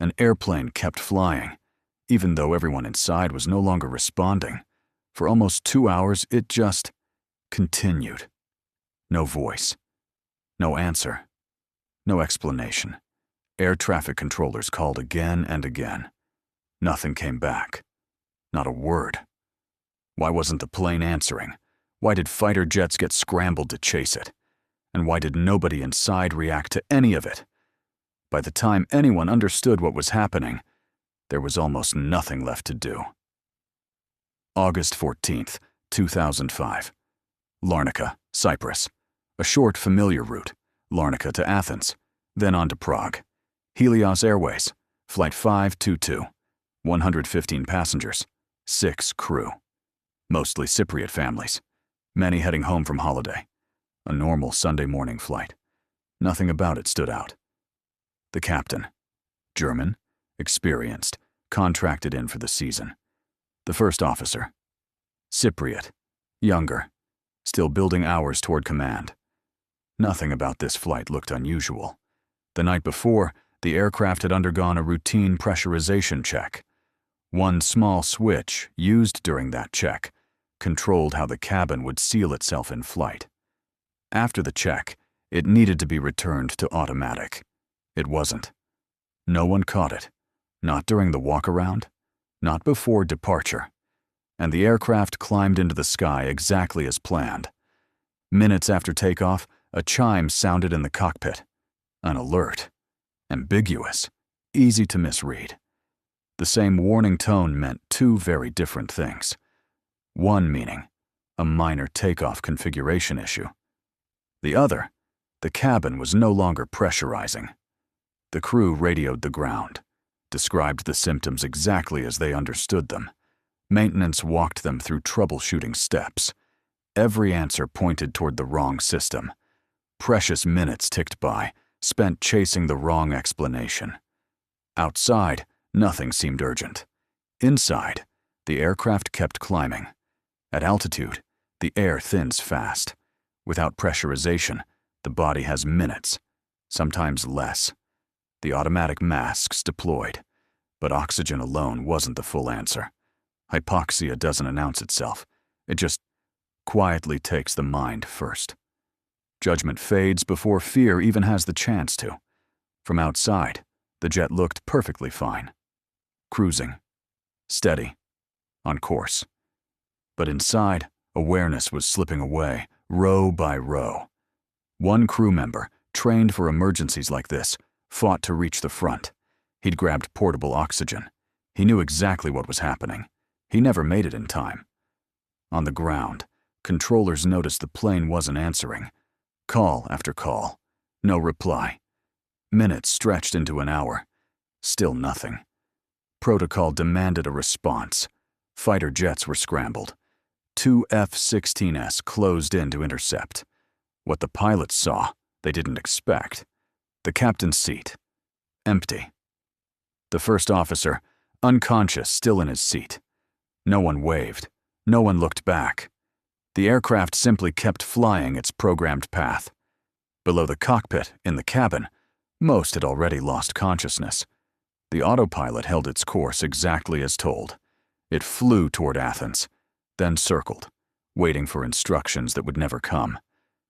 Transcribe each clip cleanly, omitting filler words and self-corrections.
An airplane kept flying, even though everyone inside was no longer responding. For almost 2 hours, it just continued. No voice. No answer. No explanation. Air traffic controllers called again and again. Nothing came back. Not a word. Why wasn't the plane answering? Why did fighter jets get scrambled to chase it? And why did nobody inside react to any of it? By the time anyone understood what was happening, there was almost nothing left to do. August 14th, 2005. Larnaca, Cyprus. A short, familiar route. Larnaca to Athens, then on to Prague. Helios Airways Flight 522. 115 passengers, 6 crew. Mostly Cypriot families, many heading home from holiday. A normal Sunday morning flight. Nothing about it stood out. The captain, German, experienced, contracted in for the season. The first officer, Cypriot, younger, still building hours toward command. Nothing about this flight looked unusual. The night before, the aircraft had undergone a routine pressurization check. One small switch, used during that check, controlled how the cabin would seal itself in flight. After the check, it needed to be returned to automatic. It wasn't. No one caught it. Not during the walk-around, not before departure. And the aircraft climbed into the sky exactly as planned. Minutes after takeoff, a chime sounded in the cockpit. An alert. Ambiguous. Easy to misread. The same warning tone meant 2 very different things. One meaning, a minor takeoff configuration issue. The other, the cabin was no longer pressurizing. The crew radioed the ground, described the symptoms exactly as they understood them. Maintenance walked them through troubleshooting steps. Every answer pointed toward the wrong system. Precious minutes ticked by, spent chasing the wrong explanation. Outside, nothing seemed urgent. Inside, the aircraft kept climbing. At altitude, the air thins fast. Without pressurization, the body has minutes, sometimes less. The automatic masks deployed, but oxygen alone wasn't the full answer. Hypoxia doesn't announce itself. It just quietly takes the mind first. Judgment fades before fear even has the chance to. From outside, the jet looked perfectly fine. Cruising. Steady. On course. But inside, awareness was slipping away, row by row. One crew member, trained for emergencies like this, fought to reach the front. He'd grabbed portable oxygen. He knew exactly what was happening. He never made it in time. On the ground, controllers noticed the plane wasn't answering. Call after call. No reply. Minutes stretched into an hour. Still nothing. Protocol demanded a response. Fighter jets were scrambled. 2 F-16s closed in to intercept. What the pilots saw, they didn't expect. The captain's seat. Empty. The first officer, unconscious, still in his seat. No one waved. No one looked back. The aircraft simply kept flying its programmed path. Below the cockpit, in the cabin, most had already lost consciousness. The autopilot held its course exactly as told. It flew toward Athens, then circled, waiting for instructions that would never come,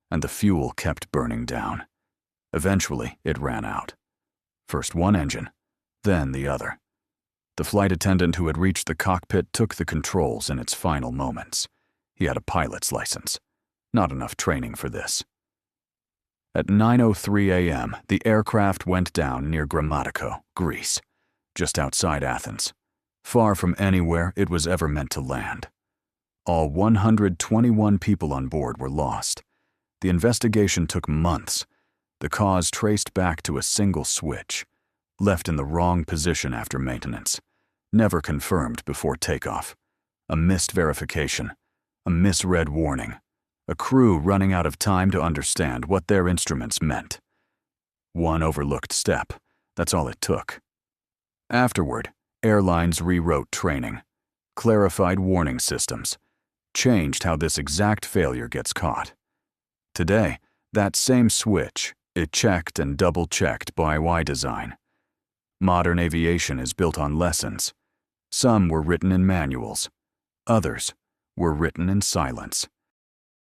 and the fuel kept burning down. Eventually, it ran out. First one engine, then the other. The flight attendant who had reached the cockpit took the controls in its final moments. He had a pilot's license. Not enough training for this. At 9:03 a.m., the aircraft went down near Grammatiko, Greece, just outside Athens, far from anywhere it was ever meant to land. All 121 people on board were lost. The investigation took months. The cause traced back to a single switch, left in the wrong position after maintenance, never confirmed before takeoff. A missed verification, a misread warning, a crew running out of time to understand what their instruments meant. One overlooked step, that's all it took. Afterward, airlines rewrote training, clarified warning systems, changed how this exact failure gets caught. Today, that same switch, it checked and double-checked by design. Modern aviation is built on lessons. Some were written in manuals. Others were written in silence.